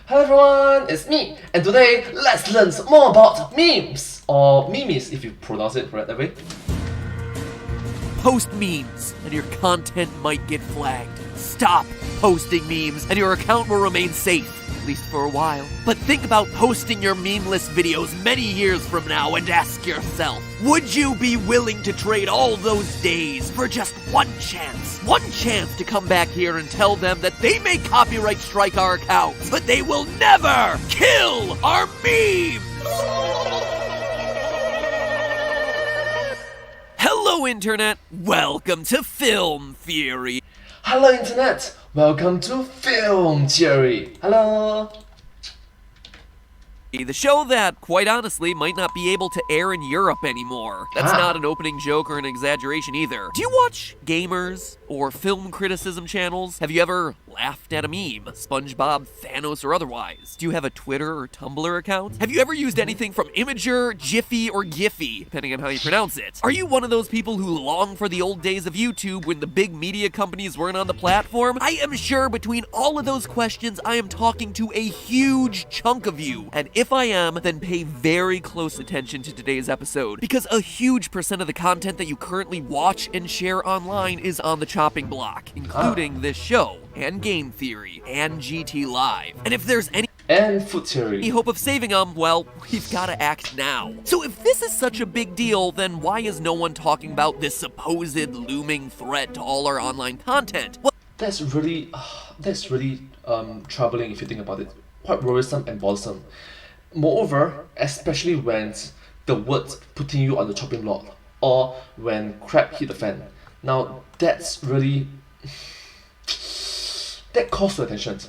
Hello everyone, it's me, and today let's learn some more about memes, or memes if you pronounce it right that way. Post memes, and your content might get flagged. Stop posting memes, and your account will remain safe, at least for a while. But think about posting your memeless videos many years from now and ask yourself, would you be willing to trade all those days for just one chance? One chance to come back here and tell them that they may copyright strike our account, but they will never kill our memes! Hello, Internet! Welcome to Film Theory! Hello Internet, welcome to Film Theory. Hello. The show that, quite honestly, might not be able to air in Europe anymore. That's not an opening joke or an exaggeration either. Do you watch gamers or film criticism channels? Have you ever laughed at a meme? SpongeBob, Thanos, or otherwise? Do you have a Twitter or Tumblr account? Have you ever used anything from Imager, Jiffy, or Giphy, depending on how you pronounce it? Are you one of those people who long for the old days of YouTube when the big media companies weren't on the platform? I am sure between all of those questions, I am talking to a huge chunk of you. And if I am, then pay very close attention to today's episode, because a huge percent of the content that you currently watch and share online is on the chopping block, including this show, and Game Theory, and GT Live. And if there's any Food Theory. hope of saving them, well, we've gotta act now. So if this is such a big deal, then why is no one talking about this supposed looming threat to all our online content? Well, That's really troubling if you think about it. Quite worrisome and bothersome. Moreover, especially when the words putting you on the chopping block, or when crap hit the fan. Now that's really that calls for attention.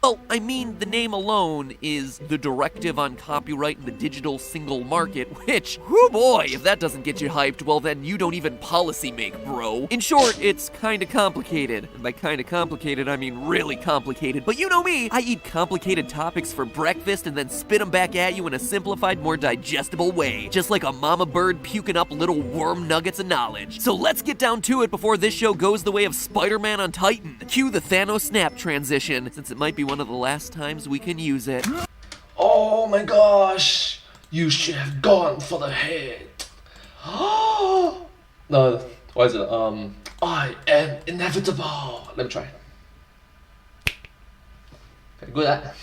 well, I mean, the name alone is the Directive on Copyright in the Digital Single Market, which, whoo boy, if that doesn't get you hyped, well then you don't even policy make, bro. In short, it's kinda complicated. And by kinda complicated, I mean really complicated. But you know me, I eat complicated topics for breakfast and then spit them back at you in a simplified, more digestible way. Just like a mama bird puking up little worm nuggets of knowledge. So let's get down to it before this show goes the way of Spider-Man on Titan. Cue the Thanos snap transition, since it might be one of the last times we can use it. Oh my gosh, you should have gone for the head. No, what is it? I am inevitable. Let me try. Okay, good at.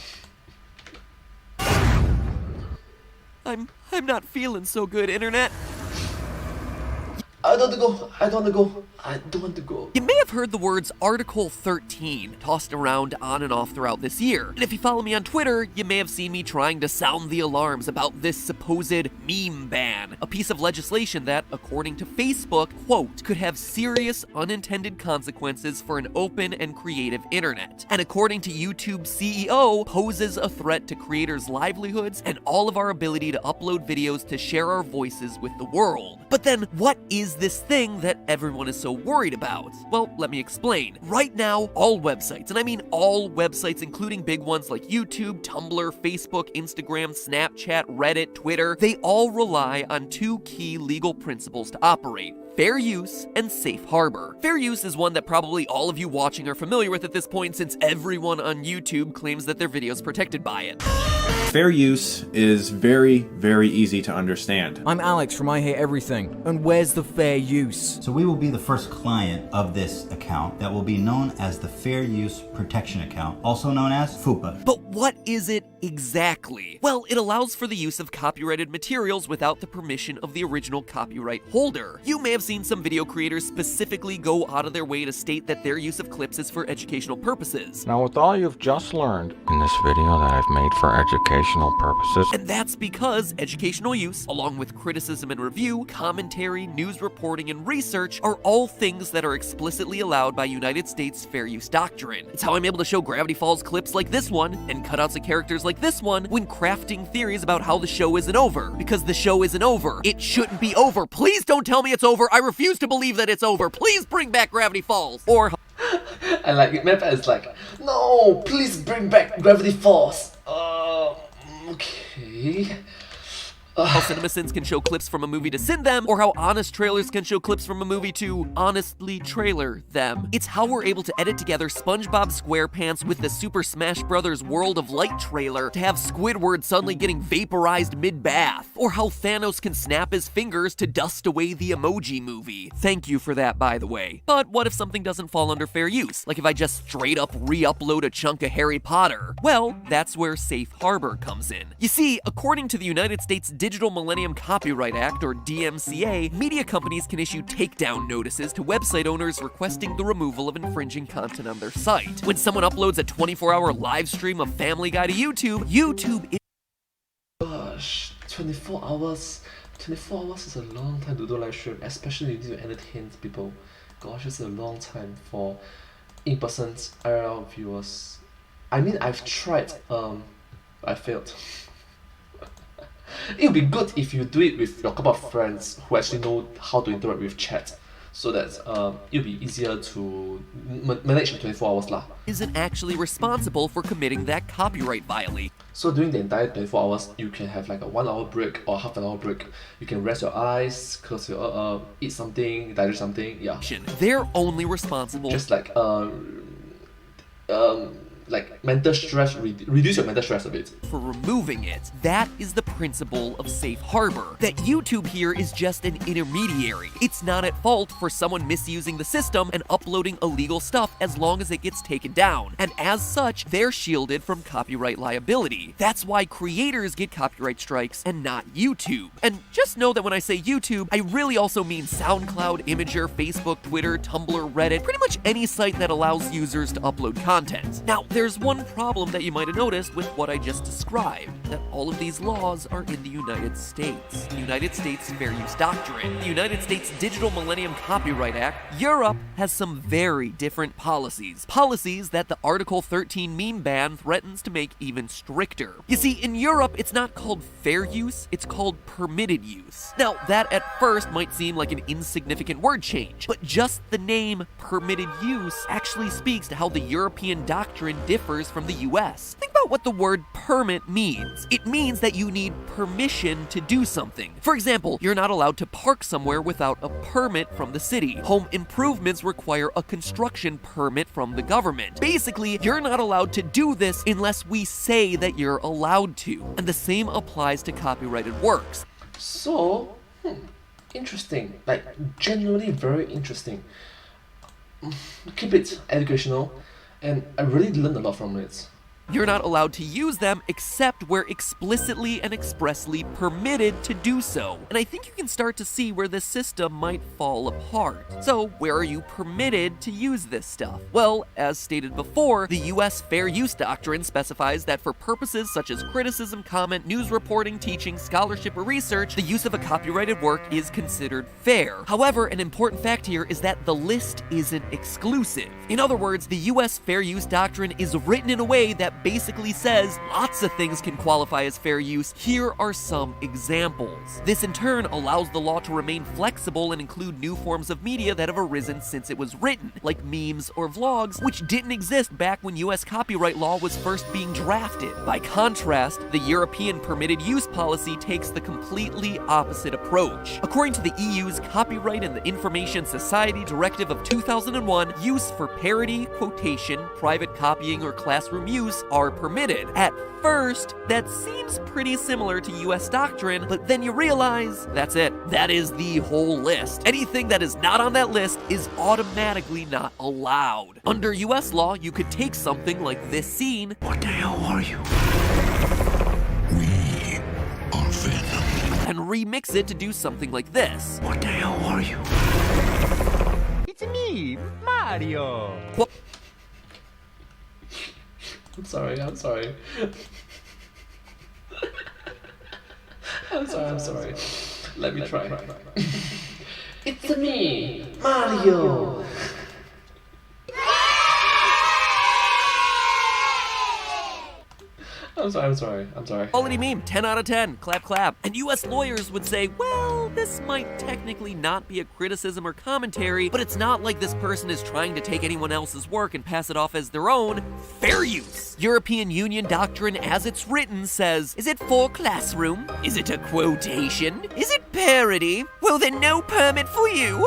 I'm not feeling so good, Internet. I don't want to go. You may have heard the words Article 13 tossed around on and off throughout this year. And if you follow me on Twitter, you may have seen me trying to sound the alarms about this supposed meme ban, a piece of legislation that, according to Facebook, quote, could have serious unintended consequences for an open and creative internet. And according to YouTube's CEO, poses a threat to creators' livelihoods and all of our ability to upload videos to share our voices with the world. But then, what is this thing that everyone is so worried about? Well, let me explain. Right now, all websites, and I mean all websites, including big ones like YouTube, Tumblr, Facebook, Instagram, Snapchat, Reddit, Twitter, they all rely on two key legal principles to operate: fair use and safe harbor. Fair use is one that probably all of you watching are familiar with at this point, since everyone on YouTube claims that their video is protected by it. Fair use is very, very easy to understand. I'm Alex from I Hate Everything. And where's the fair use? So we will be the first client of this account that will be known as the Fair Use Protection Account, also known as FUPA. But what is it exactly? Well, it allows for the use of copyrighted materials without the permission of the original copyright holder. You may have seen some video creators specifically go out of their way to state that their use of clips is for educational purposes. Now, with all you've just learned in this video that I've made for educational purposes, And that's because educational use, along with criticism and review, commentary, news reporting, and research, are all things that are explicitly allowed by United States fair use doctrine. It's how I'm able to show Gravity Falls clips like this one, and cutouts of characters like this one, when crafting theories about how the show isn't over. Because the show isn't over. It shouldn't be over. Please don't tell me it's over. I refuse to believe that it's over. Please bring back Gravity Falls. Or I like it. Map is like, no, please bring back Gravity Falls. Okay. How CinemaSins can show clips from a movie to sin them, or how honest trailers can show clips from a movie to honestly trailer them. It's how we're able to edit together SpongeBob SquarePants with the Super Smash Bros. World of Light trailer to have Squidward suddenly getting vaporized mid-bath, or how Thanos can snap his fingers to dust away the Emoji Movie. Thank you for that, by the way. But what if something doesn't fall under fair use? Like if I just straight up re-upload a chunk of Harry Potter? Well, that's where Safe Harbor comes in. You see, according to the United States Digital Millennium Copyright Act, or DMCA, media companies can issue takedown notices to website owners requesting the removal of infringing content on their site. When someone uploads a 24-hour live stream of Family Guy to YouTube, YouTube Gosh, 24 hours. 24 hours is a long time to do live stream, especially if you need to entertain people. Gosh, it's a long time for in-person IRL viewers. I mean, I've tried, I failed. It would be good if you do it with your couple of friends who actually know how to interact with chat, so that it'll be easier to manage the 24 hours lah. isn't actually responsible for committing that copyright violation. So during the entire 24 hours, you can have like a 1 hour break or half an hour break. You can rest your eyes, close your eat something, digest something, yeah. They're only responsible Just like mental stress, reduce your mental stress a bit. for removing it. That is the principle of Safe Harbor. That YouTube here is just an intermediary. It's not at fault for someone misusing the system and uploading illegal stuff as long as it gets taken down. And as such, they're shielded from copyright liability. That's why creators get copyright strikes and not YouTube. And just know that when I say YouTube, I really also mean SoundCloud, Imager, Facebook, Twitter, Tumblr, Reddit, pretty much any site that allows users to upload content. Now, there's one problem that you might have noticed with what I just described, that all of these laws are in the United States. The United States Fair Use Doctrine, the United States Digital Millennium Copyright Act. Europe has some very different policies. Policies that the Article 13 meme ban threatens to make even stricter. You see, in Europe, it's not called fair use, it's called permitted use. Now, that at first might seem like an insignificant word change, but just the name permitted use actually speaks to how the European doctrine differs from the US. Think about what the word permit means. It means that you need permission to do something. For example, you're not allowed to park somewhere without a permit from the city. Home improvements require a construction permit from the government. Basically, you're not allowed to do this unless we say that you're allowed to. And the same applies to copyrighted works. So, interesting. Like, generally very interesting. Keep it educational, and I really learned a lot from it. You're not allowed to use them except where explicitly and expressly permitted to do so. And I think you can start to see where this system might fall apart. So where are you permitted to use this stuff? Well, as stated before, the US Fair Use Doctrine specifies that for purposes such as criticism, comment, news reporting, teaching, scholarship, or research, the use of a copyrighted work is considered fair. However, an important fact here is that the list isn't exclusive. In other words, the US Fair Use Doctrine is written in a way that basically says lots of things can qualify as fair use. Here are some examples. This in turn allows the law to remain flexible and include new forms of media that have arisen since it was written, like memes or vlogs, which didn't exist back when US copyright law was first being drafted. By contrast, the European permitted use policy takes the completely opposite approach. According to the EU's Copyright and the Information Society Directive of 2001, use for parody, quotation, private copying, or classroom use are permitted. At first, that seems pretty similar to US doctrine, but then you realize that's it. That is the whole list. Anything that is not on that list is automatically not allowed. Under US law, you could take something like this scene. What the hell are you? We are Venom. And remix it to do something like this. What the hell are you? It's me, Mario. I'm sorry. I'm sorry. Let me try. It's me, Mario. I'm sorry. Quality meme, 10 out of 10, clap clap. And US lawyers would say, well, this might technically not be a criticism or commentary, but it's not like this person is trying to take anyone else's work and pass it off as their own. Fair use! European Union doctrine as it's written says, is it for classroom? Is it a quotation? Is it parody? Well then no permit for you!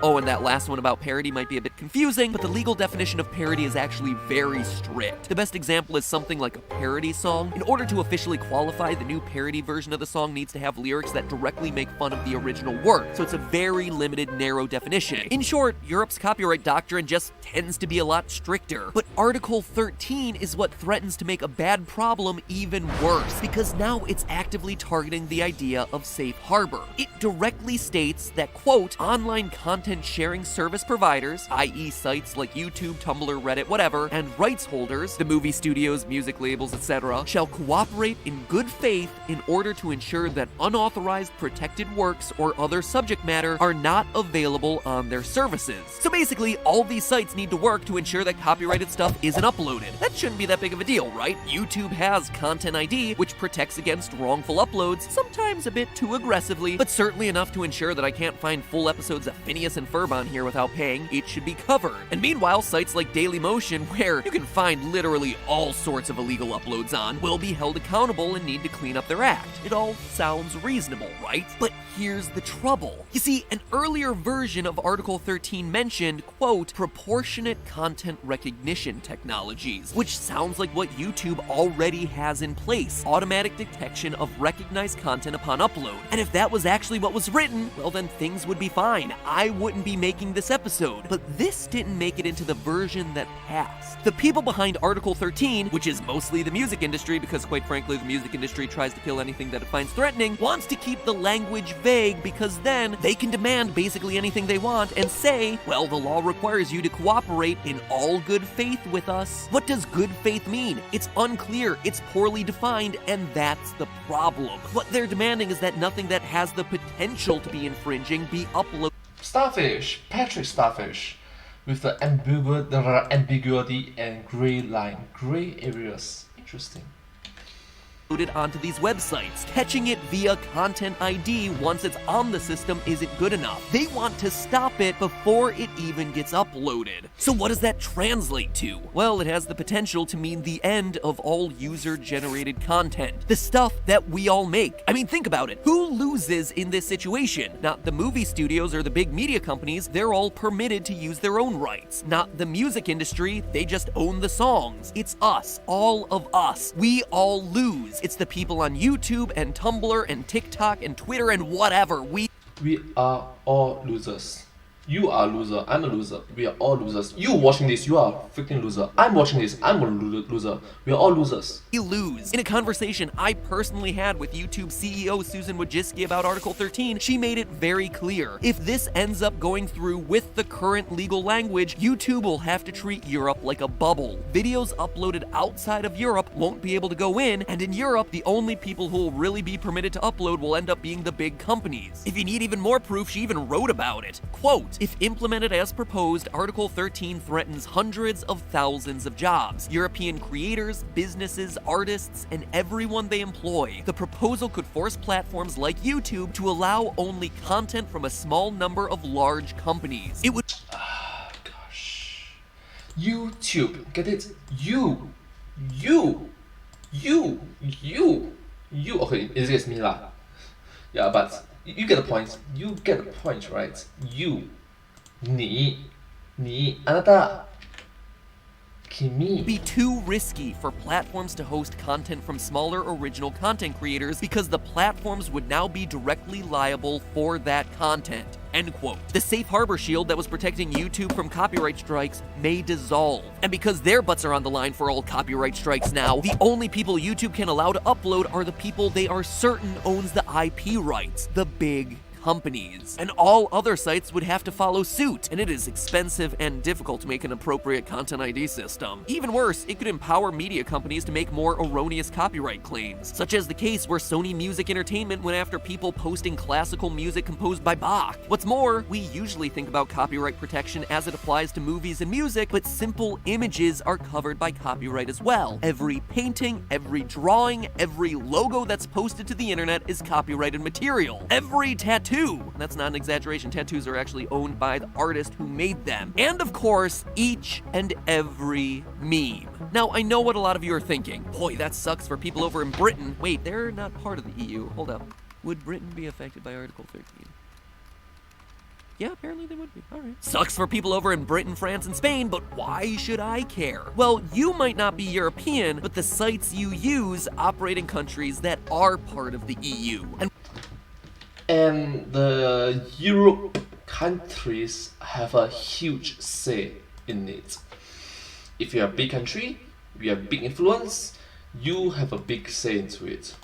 Oh, and that last one about parody might be a bit confusing, but the legal definition of parody is actually very strict. The best example is something like a parody song. In order to officially qualify, the new parody version of the song needs to have lyrics that directly make fun of the original work, so it's a very limited, narrow definition. In short, Europe's copyright doctrine just tends to be a lot stricter. But Article 13 is what threatens to make a bad problem even worse, because now it's actively targeting the idea of safe harbor. It directly states that, quote, online content sharing service providers, i.e. sites like YouTube, Tumblr, Reddit, whatever, and rights holders, the movie studios, music labels, etc., shall cooperate in good faith in order to ensure that unauthorized protected works or other subject matter are not available on their services. So basically, all these sites need to work to ensure that copyrighted stuff isn't uploaded. That shouldn't be that big of a deal, right? YouTube has Content ID, which protects against wrongful uploads, sometimes a bit too aggressively, but certainly enough to ensure that I can't find full episodes of Phineas and Ferb on here without paying. It should be covered. And meanwhile, sites like Dailymotion, where you can find literally all sorts of illegal uploads on, will be held accountable and need to clean up their act. It all sounds reasonable, right? But here's the trouble. You see, an earlier version of Article 13 mentioned, quote, proportionate content recognition technologies, which sounds like what YouTube already has in place, automatic detection of recognized content upon upload. And if that was actually what was written, well then things would be fine. I wouldn't be making this episode. But this didn't make it into the version that passed. The people behind Article 13, which is mostly the music industry, because quite frankly the music industry tries to kill anything that it finds threatening, wants to keep the language vague because then they can demand basically anything they want and say, well, the law requires you to cooperate in all good faith with us. What does good faith mean? It's unclear, it's poorly defined, and that's the problem. What they're demanding is that nothing that has the potential to be infringing be uploaded. Starfish, Patrick Starfish, with the ambiguity and gray line, gray areas. Interesting. Onto these websites. Catching it via Content ID once it's on the system isn't good enough. They want to stop it before it even gets uploaded. So what does that translate to? Well, it has the potential to mean the end of all user-generated content. The stuff that we all make. I mean, think about it. Who loses in this situation? Not the movie studios or the big media companies. They're all permitted to use their own rights. Not the music industry. They just own the songs. It's us. All of us. We all lose. It's the people on YouTube and Tumblr and TikTok and Twitter and whatever. We are all losers. You are a loser, I'm a loser, we are all losers. You watching this, you are a freaking loser. I'm watching this, I'm a loser. We are all losers. lose. In a conversation I personally had with YouTube CEO Susan Wojcicki about Article 13, she made it very clear. If this ends up going through with the current legal language, YouTube will have to treat Europe like a bubble. Videos uploaded outside of Europe won't be able to go in, and in Europe, the only people who will really be permitted to upload will end up being the big companies. If you need even more proof, she even wrote about it. Quote, if implemented as proposed, Article 13 threatens hundreds of thousands of jobs, European creators, businesses, artists, and everyone they employ. The proposal could force platforms like YouTube to allow only content from a small number of large companies. It would... Gosh. YouTube. Get it? You. Okay, it's just me lah. Yeah, but you get the point. You get the point, right? You. 你 あなた 君 be too risky for platforms to host content from smaller original content creators because the platforms would now be directly liable for that content. End quote. The safe harbor shield that was protecting YouTube from copyright strikes may dissolve. And because their butts are on the line for all copyright strikes now, the only people YouTube can allow to upload are the people they are certain owns the IP rights, the big companies. And all other sites would have to follow suit, and it is expensive and difficult to make an appropriate content ID system. Even worse, it could empower media companies to make more erroneous copyright claims, such as the case where Sony Music Entertainment went after people posting classical music composed by Bach. What's more, we usually think about copyright protection as it applies to movies and music, but simple images are covered by copyright as well. Every painting, every drawing, every logo that's posted to the internet is copyrighted material. Every tattoo tattoo. That's not an exaggeration. Tattoos are actually owned by the artist who made them. And of course, each and every meme. Now, I know what a lot of you are thinking. Boy, that sucks for people over in Britain. Wait, they're not part of the EU. Hold up. Would Britain be affected by Article 13? Yeah, apparently they would be. All right. Sucks for people over in Britain, France, and Spain, but why should I care? Well, you might not be European, but the sites you use operate in countries that are part of the EU. And the Europe countries have a huge say in it. If you're a big country, you have big influence, you have a big say into it.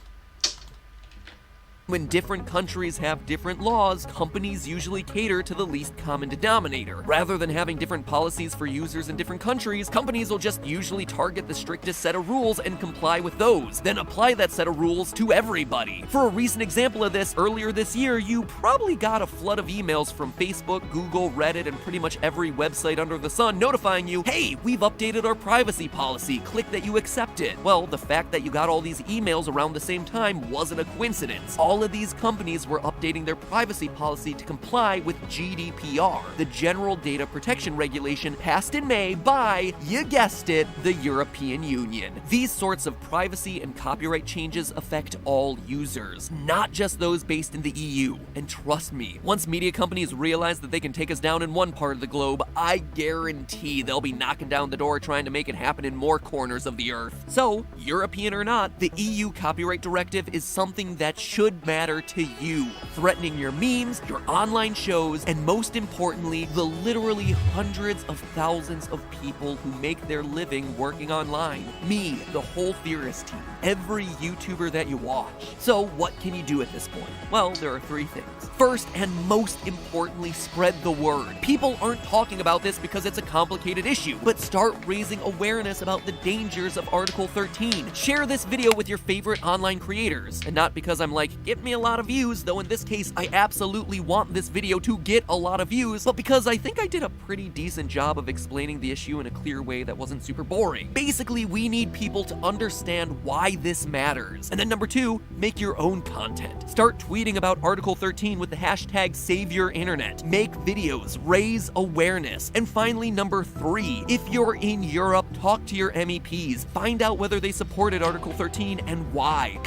When different countries have different laws, companies usually cater to the least common denominator. Rather than having different policies for users in different countries, companies will just usually target the strictest set of rules and comply with those, then apply that set of rules to everybody. For a recent example of this, earlier this year, you probably got a flood of emails from Facebook, Google, Reddit, and pretty much every website under the sun notifying you, hey, we've updated our privacy policy, click that you accept it. Well, the fact that you got all these emails around the same time wasn't a coincidence. All of these companies were updating their privacy policy to comply with GDPR, the General Data Protection Regulation passed in May by, you guessed it, the European Union. These sorts of privacy and copyright changes affect all users, not just those based in the EU. And trust me, once media companies realize that they can take us down in one part of the globe, I guarantee they'll be knocking down the door trying to make it happen in more corners of the earth. So, European or not, the EU Copyright Directive is something that should matter to you, threatening your memes, your online shows, and most importantly, the literally hundreds of thousands of people who make their living working online. Me, the whole Theorist team, every YouTuber that you watch. So what can you do at this point? Well, there are three things. First, and most importantly, spread the word. People aren't talking about this because it's a complicated issue, but start raising awareness about the dangers of Article 13. Share this video with your favorite online creators, and not because I'm like, get me a lot of views, though in this case, I absolutely want this video to get a lot of views, but because I think I did a pretty decent job of explaining the issue in a clear way that wasn't super boring. Basically, we need people to understand why this matters. And then number two, make your own content. Start tweeting about Article 13 with the hashtag #SaveYourInternet. Make videos, raise awareness. And finally, number three, if you're in Europe, talk to your MEPs. Find out whether they supported Article 13 and why.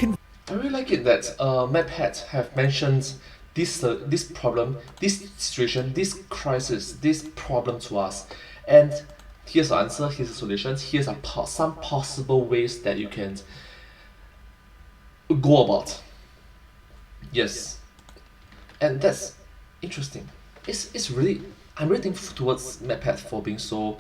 I really like it that MEPS have mentioned this problem, this situation, this crisis, this problem to us. And here's the answer, here's the solutions, here's some possible ways that you can go about. Yes. And that's interesting. It's really, I'm really thankful towards MEPS for being so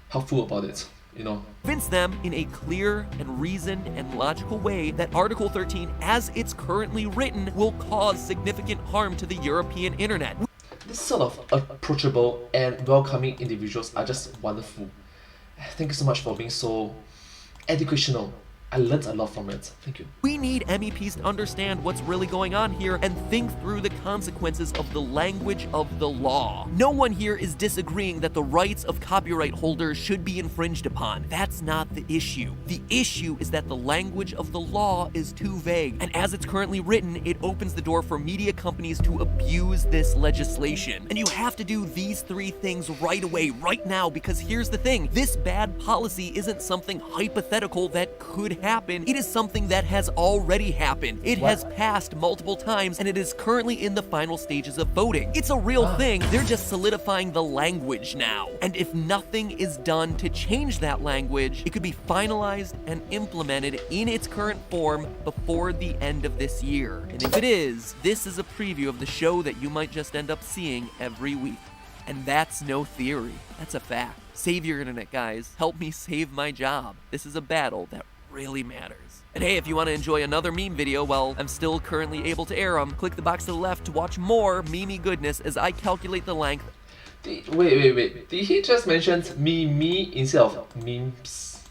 helpful about it. You know, convince them in a clear and reasoned and logical way that Article 13, as it's currently written, will cause significant harm to the European internet. This sort of approachable and welcoming individuals are just wonderful. Thank you so much for being so educational. I learned a lot from it. Thank you. We need MEPs to understand what's really going on here and think through the consequences of the language of the law. No one here is disagreeing that the rights of copyright holders should be infringed upon. That's not the issue. The issue is that the language of the law is too vague, and as it's currently written, it opens the door for media companies to abuse this legislation. And you have to do these three things right away, right now, because here's the thing. This bad policy isn't something hypothetical that could happen. It is something that has already happened. It has passed multiple times, and it is currently in the final stages of voting. It's a real thing. They're just solidifying the language now. And if nothing is done to change that language, it could be finalized and implemented in its current form before the end of this year. And if it is, this is a preview of the show that you might just end up seeing every week. And that's no theory. That's a fact. Save your internet, guys. Help me save my job. This is a battle that really matters. And hey, if you want to enjoy another meme video while I'm still currently able to air them, click the box to the left to watch more meme goodness as I calculate the length. Wait. Did he just mention me instead of memes?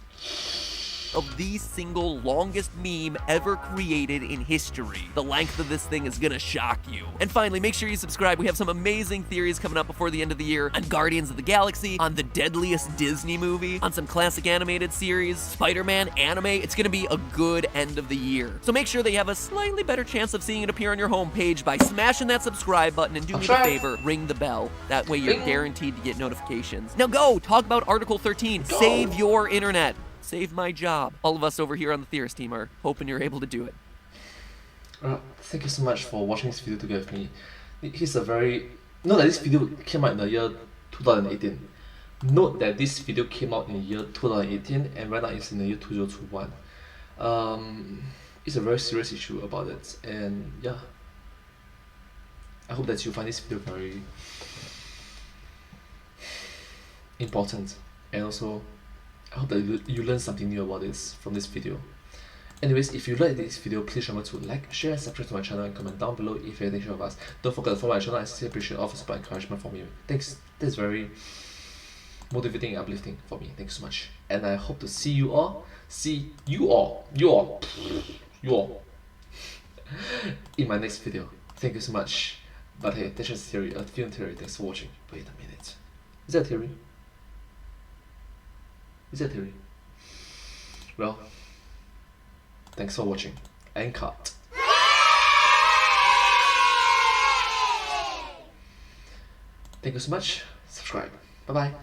of the single longest meme ever created in history. The length of this thing is gonna shock you. And finally, make sure you subscribe. We have some amazing theories coming up before the end of the year on Guardians of the Galaxy, on the deadliest Disney movie, on some classic animated series, Spider-Man, anime. It's gonna be a good end of the year. So make sure that you have a slightly better chance of seeing it appear on your homepage by smashing that subscribe button, and do me a favor, ring the bell. That way you're guaranteed to get notifications. Now go, talk about Article 13. Save your internet. Save my job. All of us over here on the Theorist team are hoping you're able to do it. Thank you so much for watching this video together with me. Here's a very... Note that this video came out in the year 2018. Note that this video came out in the year 2018 and right now it's in the year 2021. It's a very serious issue about it, and yeah. I hope that you find this video very important, and also I hope that you learn something new about this from this video. Anyways, if you like this video, please remember to like, share, and subscribe to my channel, and comment down below if you have anything of us. Don't forget to follow my channel. I sincerely appreciate all the support and encouragement from you. Thanks. That's very motivating and uplifting for me. Thanks so much. And I hope to see you all in my next video. Thank you so much. But hey, that's just theory, a film theory. Thanks for watching. Wait a minute. Is that a theory? Is that a theory? Well, thanks for watching. And cut. Thank you so much. Subscribe. Bye bye.